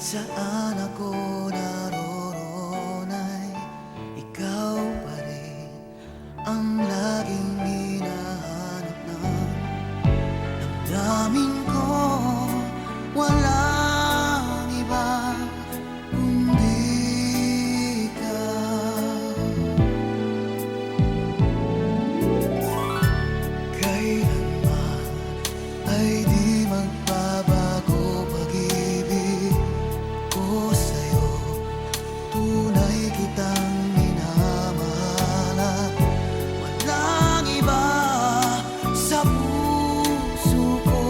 Saan ako naroon ay ikaw pa rin ang laging hinahanap ng damdamin ko. Walang iba kundi ikaw. Kailanman ay di magbabago pag-ibig ko sa'yo. Tunay kitang minamahal at walang iba sa puso ko.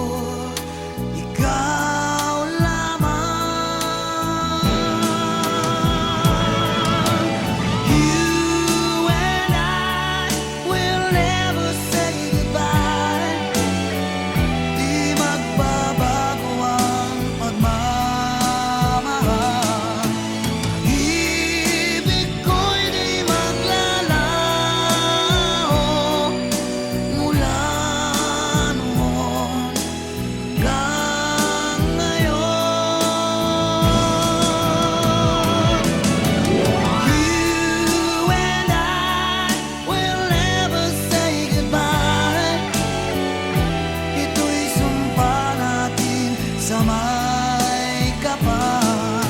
Ikaw lamang. You and I will never say goodbye. Di magbabago ang pagmamahal. Ibig ko'y di maglalaho mula noon hanggang ngayon. You and I will never say goodbye. Ito'y sumpa natin sa may kapal.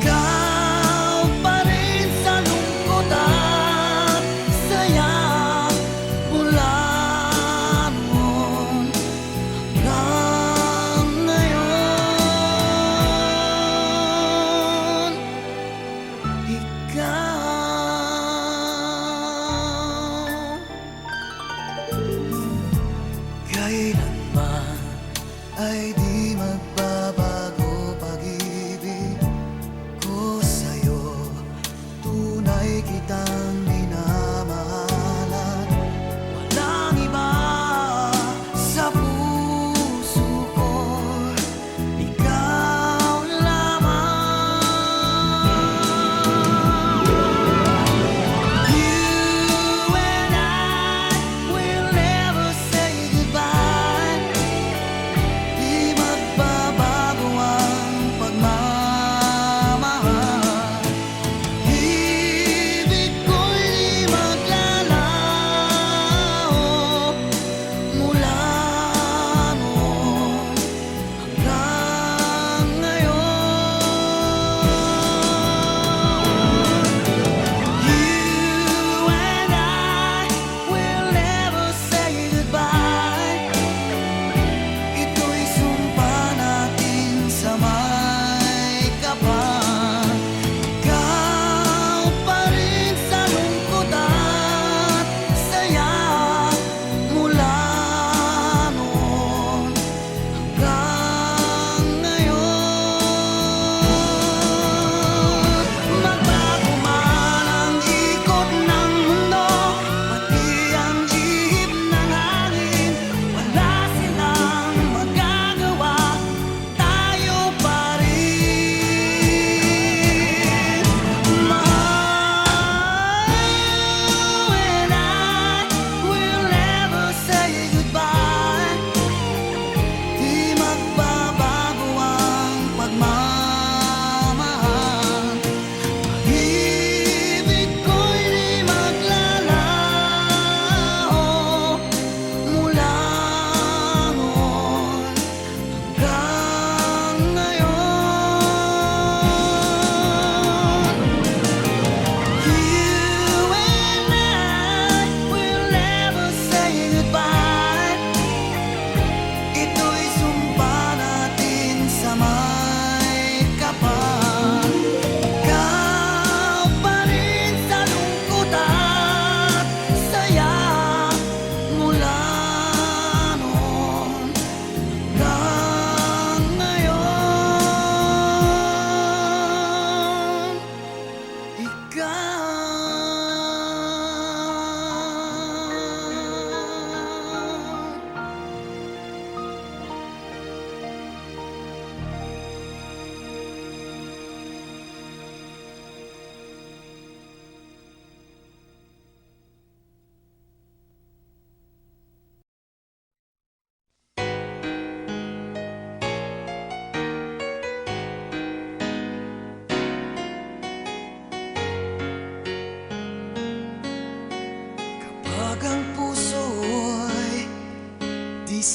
Ikaw pa rin sa lungkot at saya mula noon hanggang ngayon. Ikaw. Kailanman ay di magbabago pag-ibig ko sa'yo. Tunay kitang minamahal at walang iba sa puso ko. Ikaw lamang. You and I will never say goodbye. Di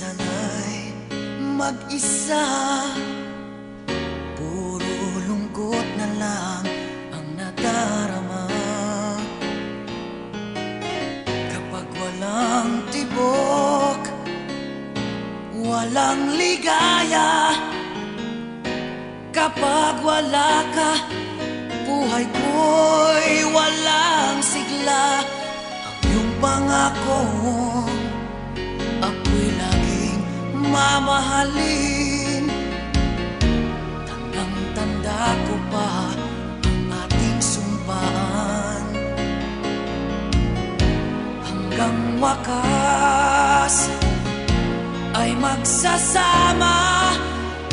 sana'y mag-isa. Puro lungkot na lang ang nadarama. Kapag walang tibok, walang ligaya. Kapag wala ka, buhay ko'y walang sigla. Ang iyong pangako, ako'y laging mamahalin. Tandang-tanda ko pa ang ating sumpaan. Hanggang wakas ay magsasama.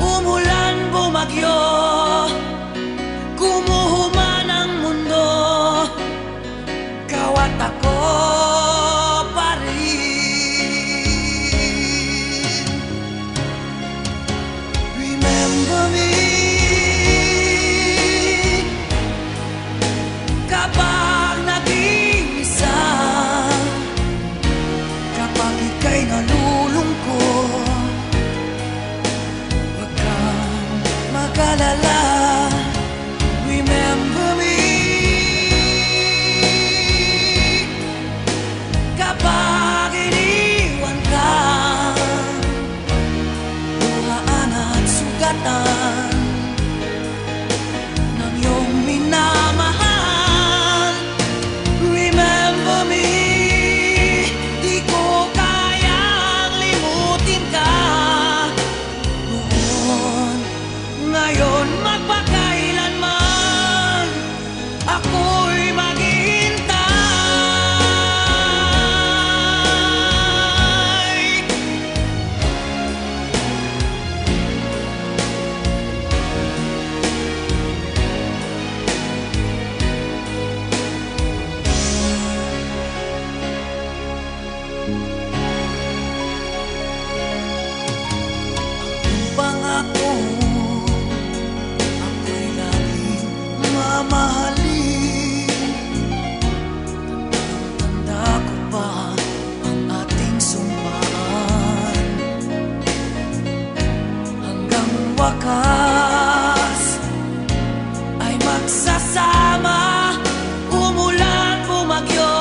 Umulan, bumagyo, gumuhuman ang mundo, ikaw at ako pa rin. Remember me kapag naging isa, kapag ika'y nalulungkot. Mag-alala, remember me kapag iniwan ka. Luhaan at sugatan ng iyong minamahal. Remember me, di ko kayang limutin ka. Ngayon magpakailanman ako'y maghihintay. Ang pangako, mamahalin. Tanda ko pa ang ating sumpaan. Hanggang wakas ay magsasama. Umulan, bumagyo,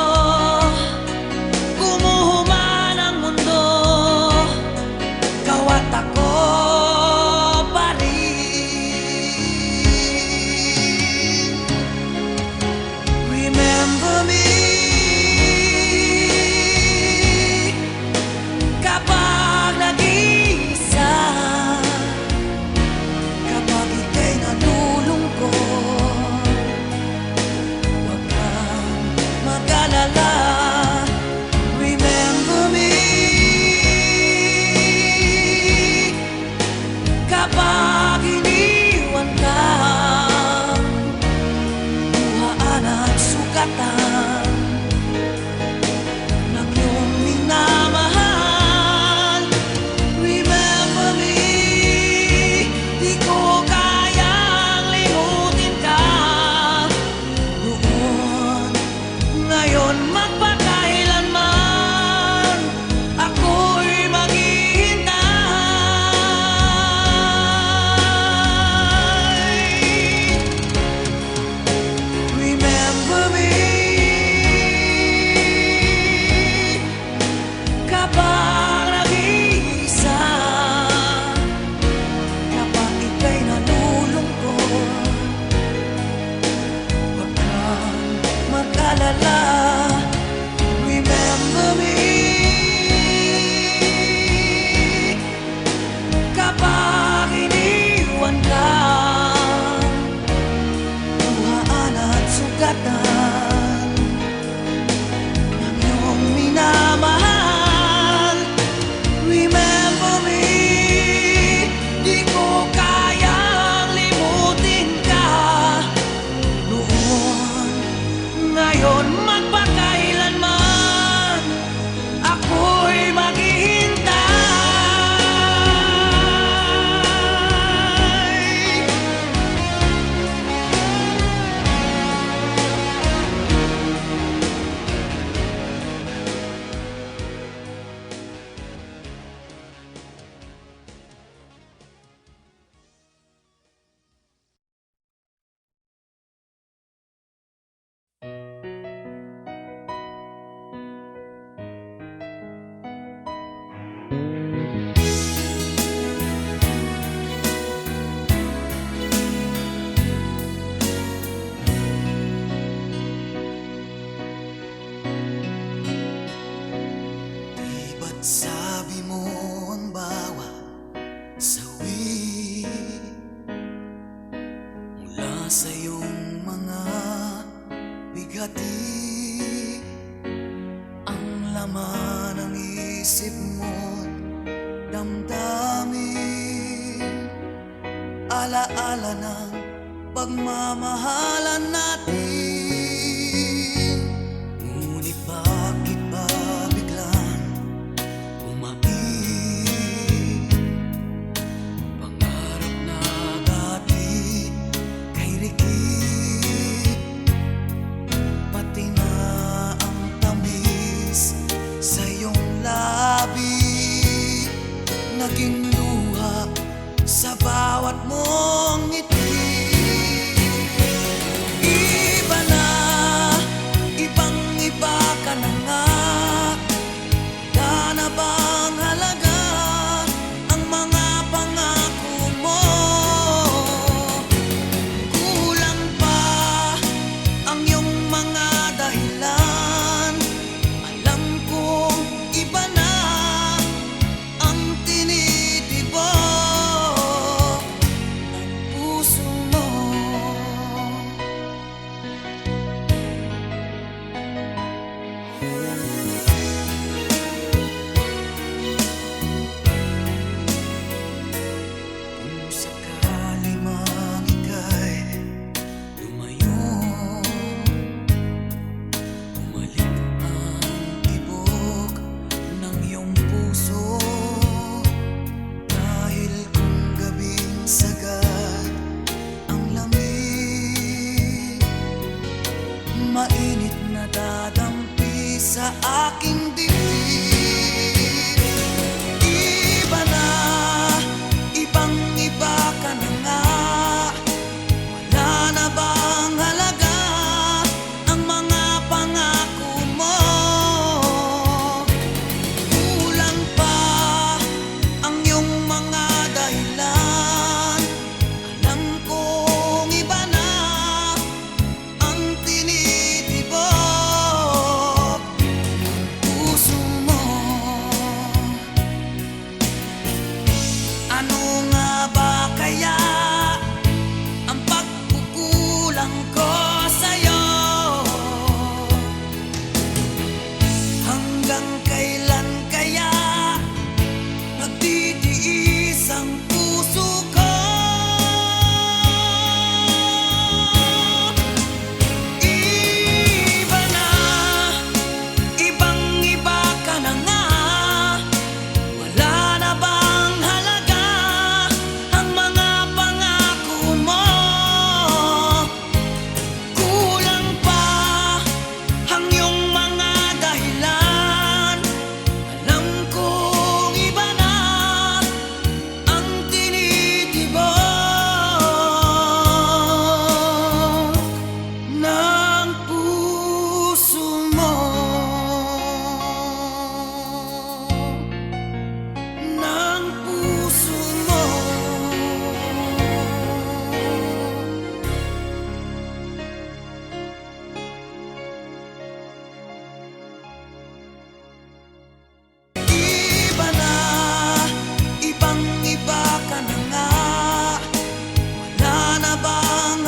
gumuhuman ang mundo, ikaw at ako pa sa iyong mga bigati, ang laman ng isip mo't damdamin, alaala ng pagmamahalan natin. Ngunit bakit ba biglang umaib? Pangarap na dati kay rikit, pati na ang tamis sa iyong labi, naging luha sa bawat mong ngiti. Iba na, ibang-iba ka na nga. Wala na bang halaga ang mga pangako mo? Kulang pa ang iyong mga dahilan. Alam kong iba na ang tinitibok ng puso mo. Kung sakali mang ika'y lumayo, bumalik ang tibok ng iyong puso. Dahil kung gabing sagad ang lamig, mainit na dadampi sa aking dibdib. Iba na, ibang-iba ka na nga. Wala na bang halaga ang mga pangako mo? Kulang pa ang iyong mga dahilan. Alam kong iba na ang tinitibok ng puso mo. Ano nga ba kaya ang pagkukulang ko sa'yo? Hanggang kailan kaya nagtitiis ang puso ko? Iba na, ibang-iba ka na nga. Wala na bang halaga ang mga pangako mo? Kulang pa ang iyong mga dahilan. Alam kong iba na ang tinitibok ng puso mo. Ng puso mo. Iba na, ibang-iba ka na nga. Wala na bang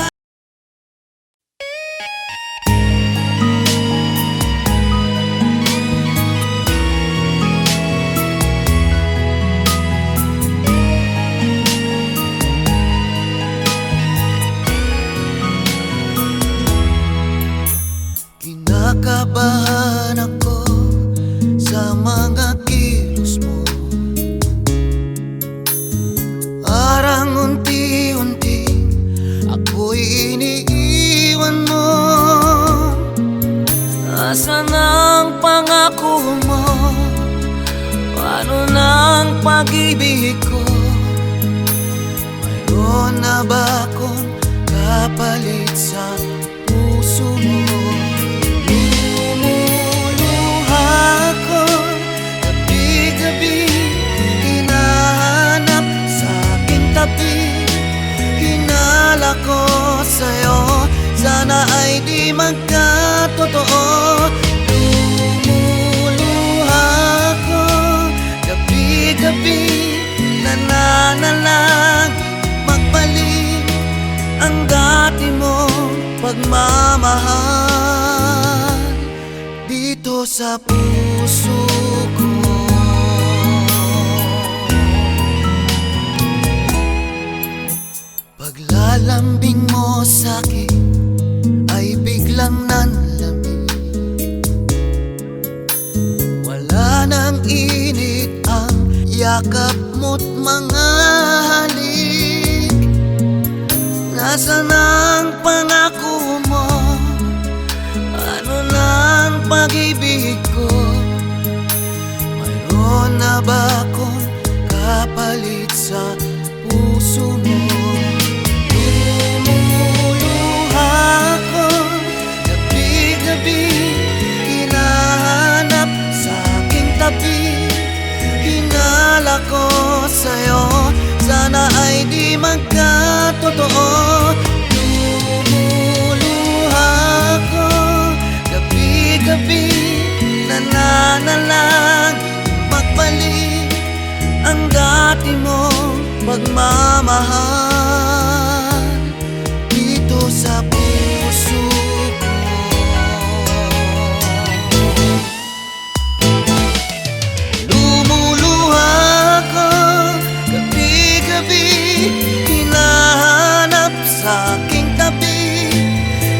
kinakabahan ako sa mga kilos mo? Parang unti-unti ako'y iniiwan mo. Asan ang pangako mo? Paano ng pag-ibig ko? Mayroon na ba akong kapalit sa puso mo? Lumuluha ako gabi-gabi, hinahanap sa aking tabi. Hinala ko sa'yo, sana ay di magkatotoo. Lumuluha ako gabi-gabi, nananalag magbalik ang dati mo. pagmamahal dito sa puso ko. Paglalambing mo sa'kin ay biglang nanlamig. Wala nang init ang yakap mo't mga halik. Nasaan ang pangako mo? Ano nang pag-ibig ko? Mayroon na ba akong kapalit sa puso mo? Lumuluha ako, gabi-gabi hinahanap sa aking tabi. Hinala ko sa'yo, sana ay di magkatotoo. Lumuluha ako, gabi-gabi nananalang magbalik ang dati mong pagmamahal dito sa puso ko. Lumuluha ako, gabi-gabi hinahanap sa aking tabi.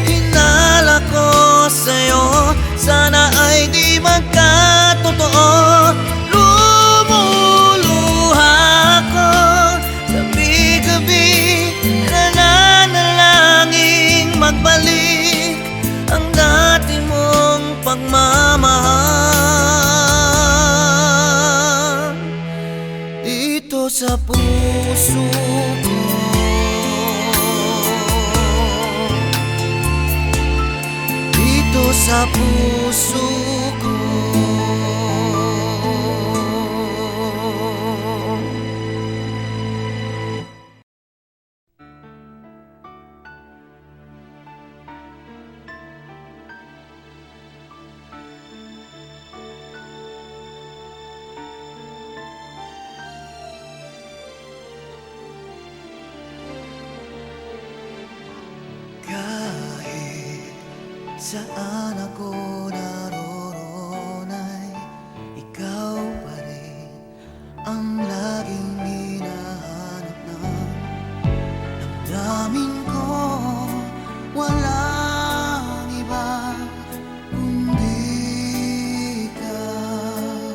Hinala ko sa'yo, sana ay di magkatotoo. Lumuluha ako, gabi-gabi nananalangin magbalik ang dati mong pagmamahal dito sa puso ko. Dito sa puso ko. Kahit saan ako naroon ay ikaw pa rin ang laging hinahanap ng damdamin ko. Walang iba kundi ikaw.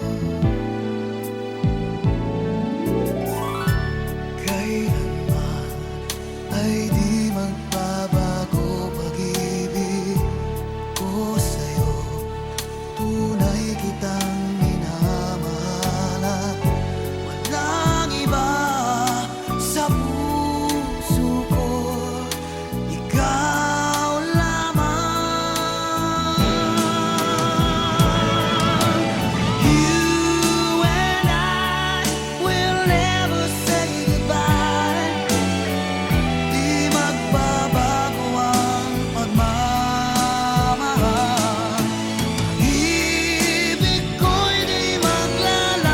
Kailanman ay di magbabago pag-ibig ko sa'yo. Tunay kitang minamahal at walang iba sa puso ko. Ikaw lamang. You and I will never say goodbye. Di magbabago ang pagmamahal. Ibig ko'y di maglalaho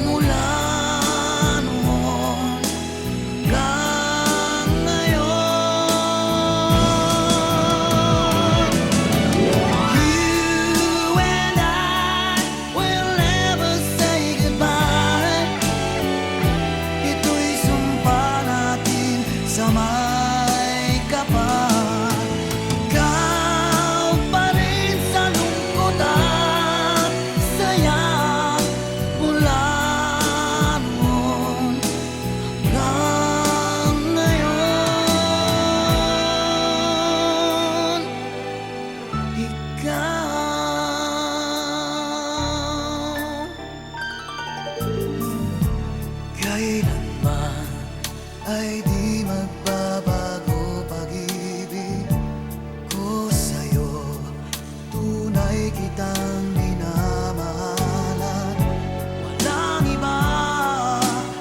mula noon hanggang ngayon. You and I will never say goodbye. Ito'y sumpa natin sa may kapal. Ikaw pa rin sa lungkot at saya mula noon hanggang ngayon. Ikaw kailanman ay di magbabago pag-ibig ko sa'yo. Tunay kitang minamahal at walang iba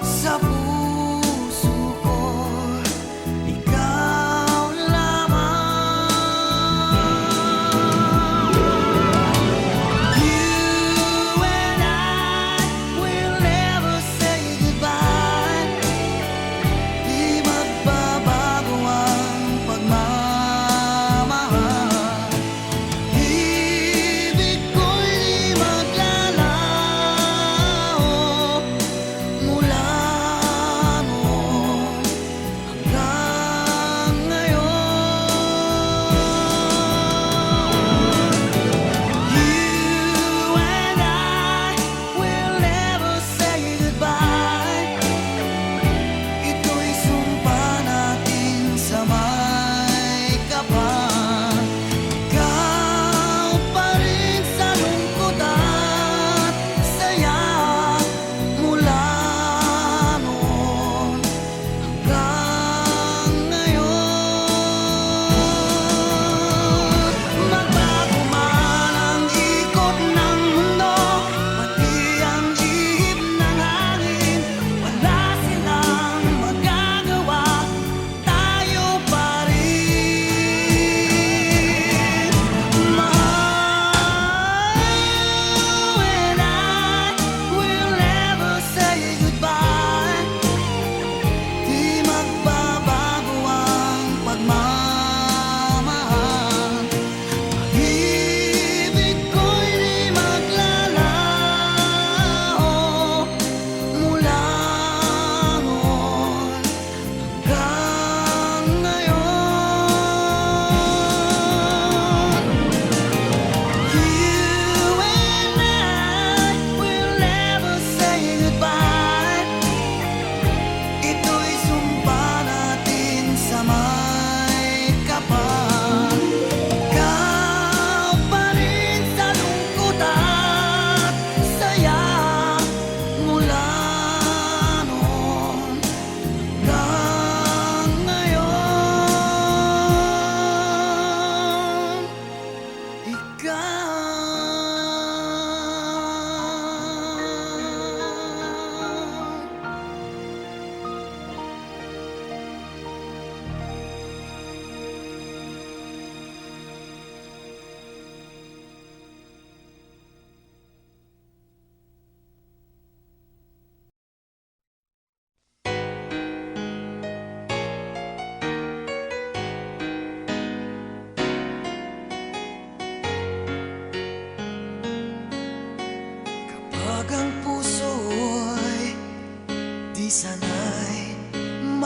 sa puso ko. Ikaw lamang. You and I will never say goodbye. Di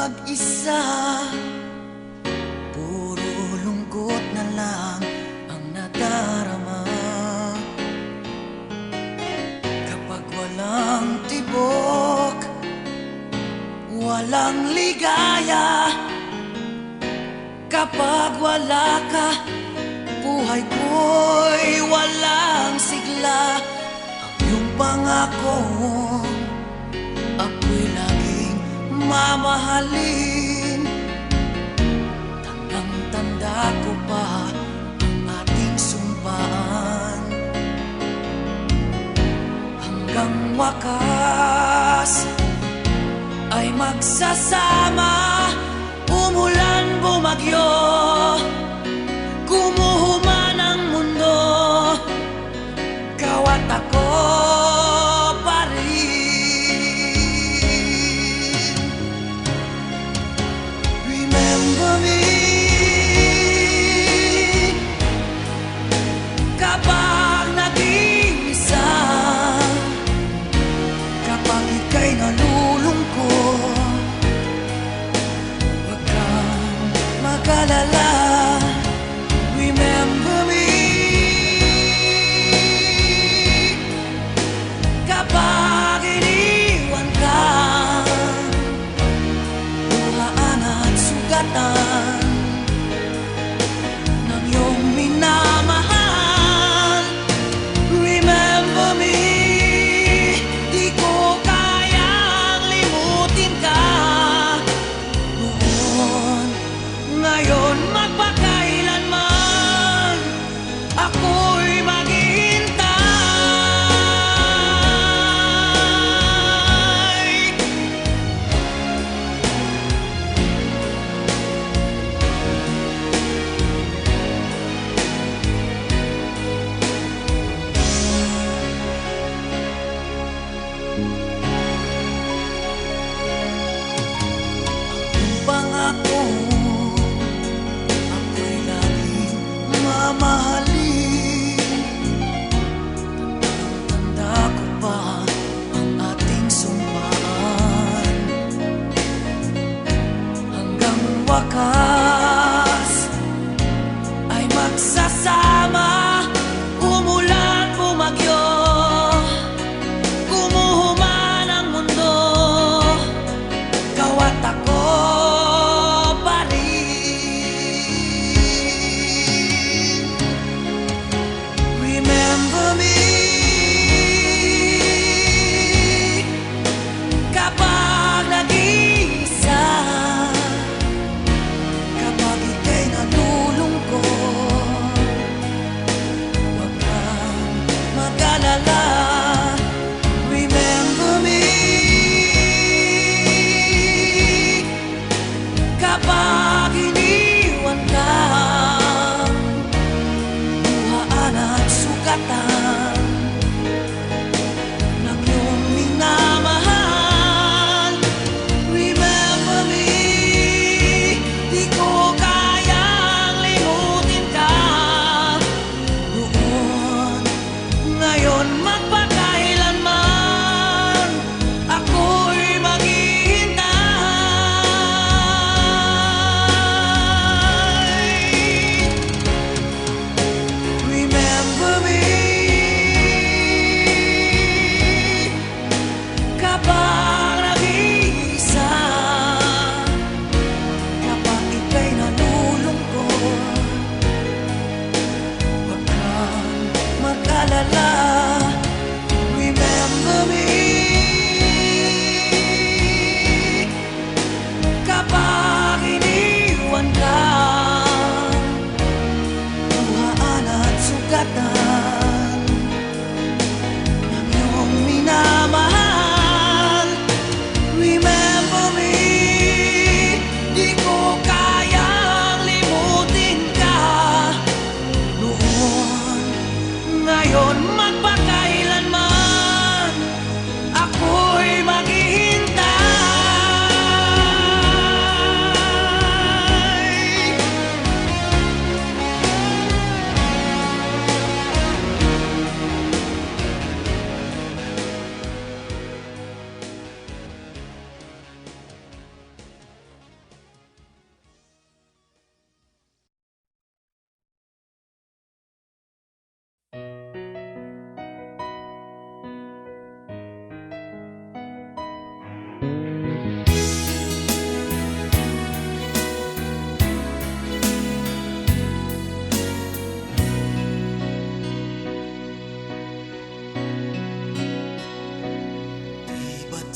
mag-isa, puro lungkot na lang ang nadarama. Kapag walang tibok, walang ligaya, kapag wala ka, buhay ko'y walang sigla. Ang iyong pangako, ako'y laging mamahalin. Tandang-tanda ko pa ang ating sumpaan. Hanggang wakas ay magsasama. Umulan, bumagyo, gumuho ang mundo, ikaw at ako pa rin. Remember me kapag naging isa, kapag ika'y nalulungkot, huwag kang mag-alala. Remember me kapag iniwan ka, luhaan at sugatan ng iyong minamahal. Remember me, di ko kayang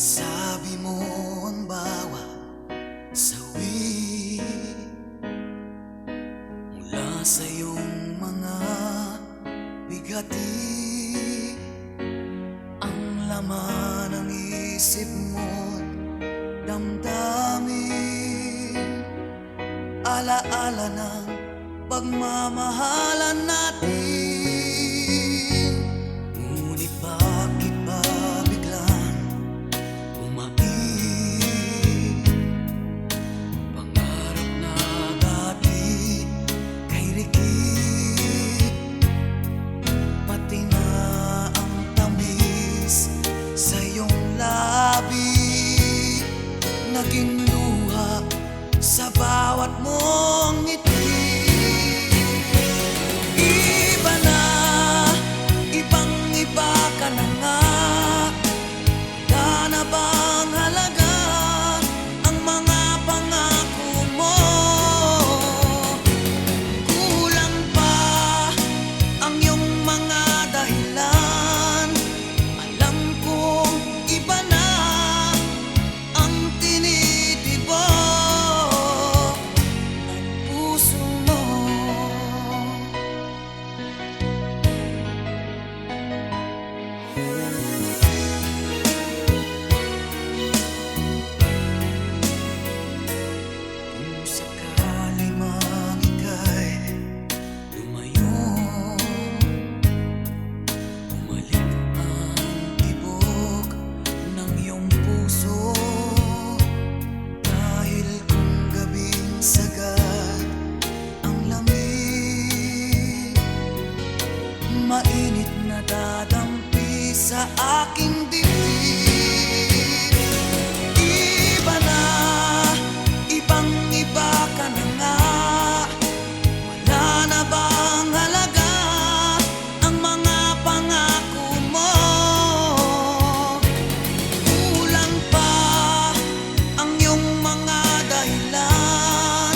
Sabi mo ang bawat sawi mula sa iyong mga bigati, ang laman ng isip mo't damdamin, alaala ng pagmamahalan natin. Ngunit bakit ba biglang umaib? Pangarap na dati kay rikit, pati na ang tamis sa iyong labi, naging luha sa bawat mong ngiti. Iba na, ibang-iba ka na nga. Wala na bang halaga ang mga pangako mo? Kulang pa ang iyong mga dahilan. Alam kong iba na ang tinitibok ng puso mo. Kung sakali mang ika'y lumayo, bumalik ang tibok ng iyong puso. Dahil kung gabing sagad ang lamig, mainit na dadampi sa aking dibdib. Iba na, ibang-iba ka na nga. Wala na bang halaga ang mga pangako mo? Kulang pa ang iyong mga dahilan.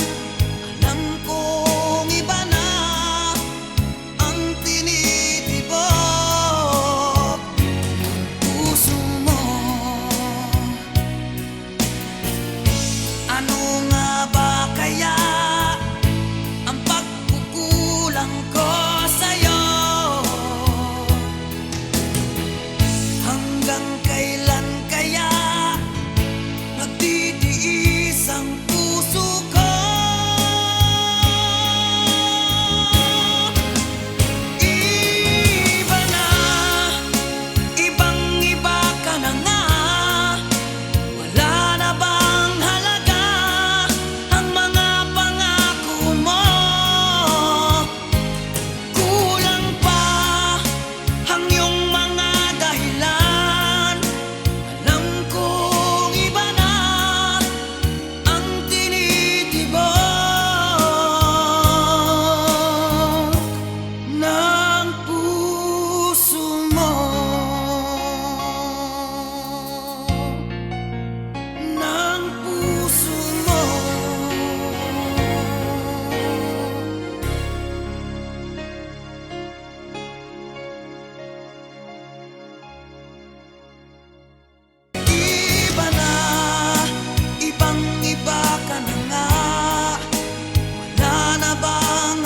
Alam kong iba na ang tinitibok ng puso mo. Ano nga ba kaya ang pagkukulang ko sa'yo? Hanggang kailan kaya nagtitiis ang puso ko? Iba na, ibang-iba ka na nga. Wala na bang halaga ang mga pangako mo? Kulang pa ang iyong mga dahilan. Alam kong iba na ang tinitibok ng puso mo. Ng puso mo. Iba na, ibang-iba ka na nga. Wala na bang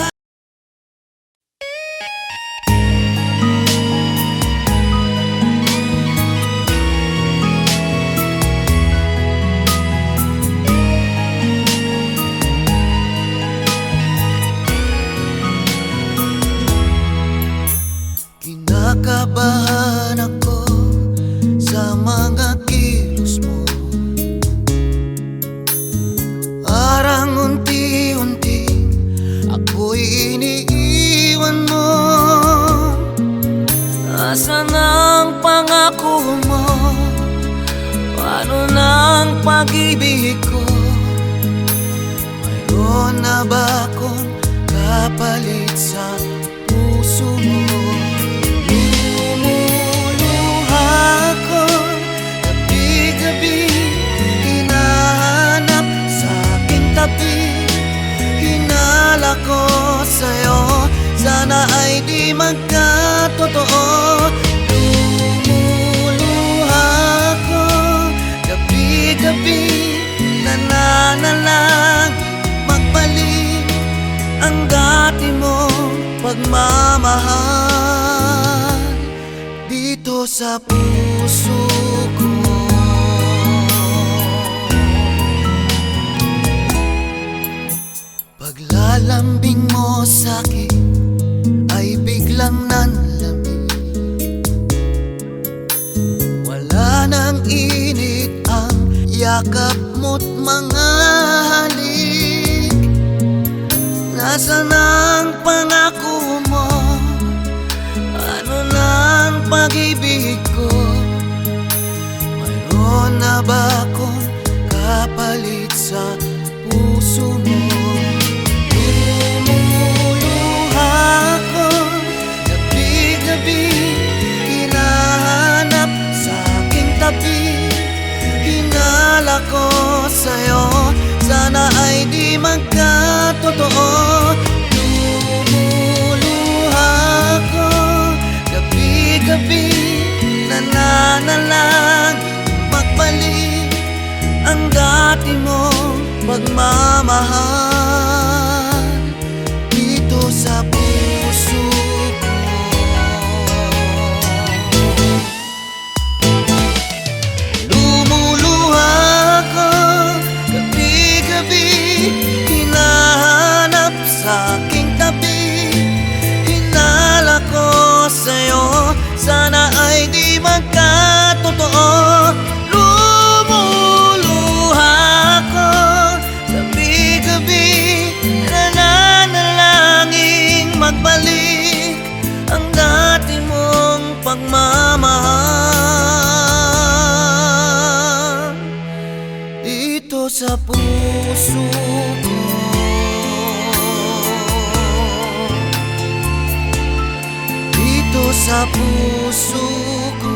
kinakabahan ako sa mga kilos mo? Parang unti-unti ako'y iniiwan mo. Asan ang pangako mo? Paano ng pag-ibig ko? Mayroon na ba akong kapalit sa puso mo? Lumuluha ko gabi-gabi, hinahanap sa aking tabi. Hinala ko sa'yo, sana ay di magkatotoo. Lumuluha ko pagmamahal dito sa puso ko. Paglalambing mo sa'kin ay biglang nanlamig. Wala nang init ang yakap mo't mga halik. Nasaan ang pangako mo? Ano nang pag-ibig ko? Mayroon na ba akong kapalit sa puso mo? Lumuluha ako gabi-gabi, hinahanap sa aking tabi. Hinala ko sa'yo, sana ay di magkatotoo. Lumuluha ako gabi-gabi, nananalangin magbalik ang dati mong pagmamahal dito sa puso ko. Lumuluha ako gabi-gabi, hinahanap sa aking tabi. Hinala ko sa'yo, sana ay di magkatotoo. Lumuluha ako gabi-gabi, nananalangin magbalik ang dati mong pagmamahal dito sa puso ko. Dito sa puso ko.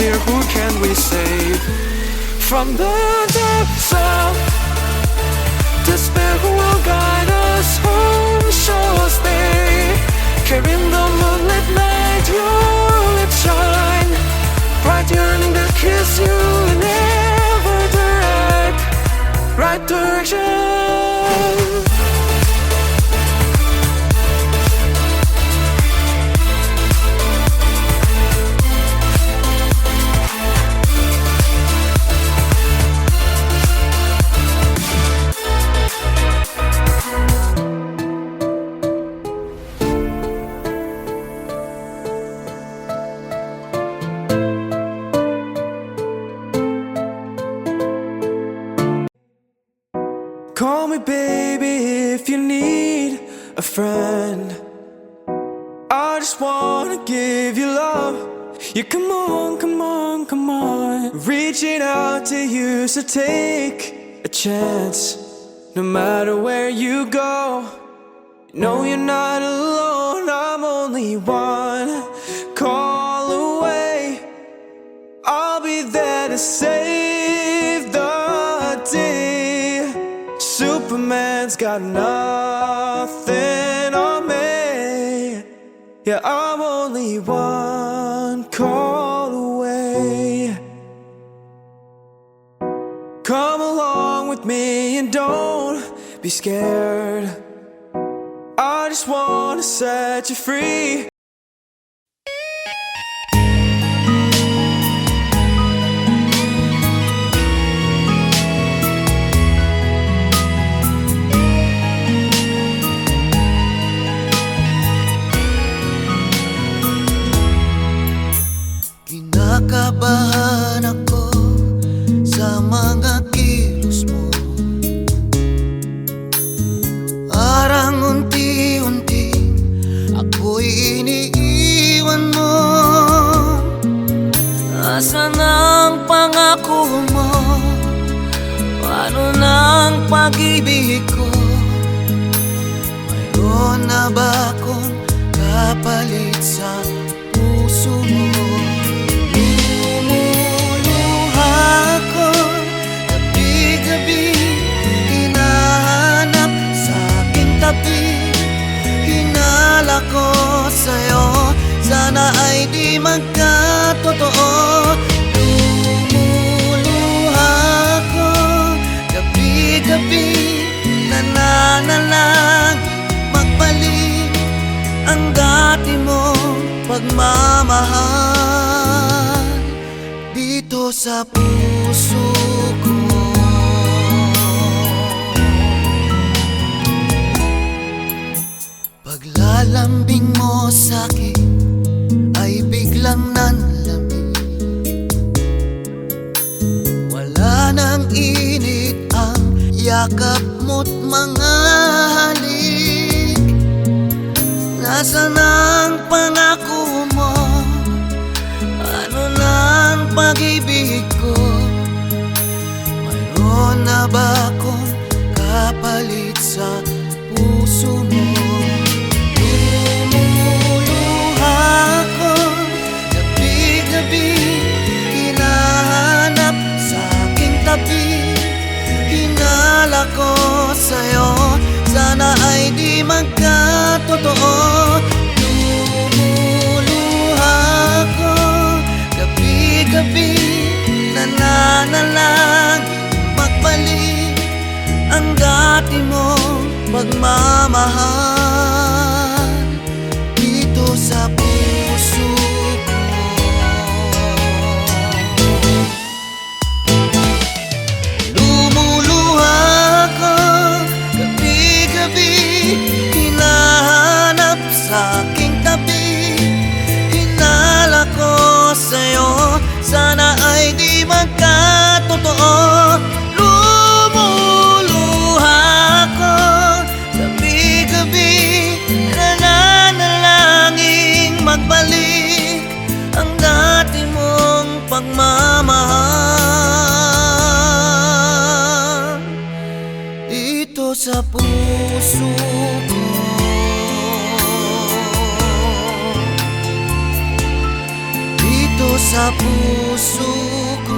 Who can we save from the depths of despair? Who will guide us home? Show us day. Carrying the moonlit night, your lips shine bright, yearning to kiss you in ever the right direction. Call me baby if you need a friend. I just wanna give you love. Yeah, come on, come on, come on. Reaching out to you, so take a chance. No matter where you go, no, you're not alone. I'm only one call away. I'll be there to save the day. Superman's got nothing on me. Yeah, I'm only one call away. Come along with me and don't be scared. I just wanna set you free. ang pangako mo? Paano ng pag-ibig ko? Mayroon na ba akong kapalit sa puso mo? Lumuluha ko gabi-gabi, hinahanap sa aking tabi. Hinala ko sa'yo, sana ay di magkatotoo. Lumuluha ko gabi-gabi, nananalag magbalik ang dati mong pagmamahal dito sa puso ko. Paglalambing mo sa'kin ay biglang nanlamig. Wala nang init ang yakap mo't mga halik. Nasaan ang pangako mo? Ano nang pag-ibig ko? Mayroon na ba akong kapalit sa puso mo? Lumuluha ko gabi-gabi, hinahanap sa aking tabi. Hinala ko sa'yo, sana ay di magkatotoo. Lumuluha ko gabi-gabi, nananalag magbalik ang dati mong pagmamahal dito sa puso ko. Lumuluha ko gabi-gabi, hinahanap sa aking tabi. Hinala ko sa'yo, sana ay di magkatotoo. Lumuluha ko gabi-gabi, nananalangin magbalik ang dati mong pagmamahal dito sa puso ko. Dito sa puso ko.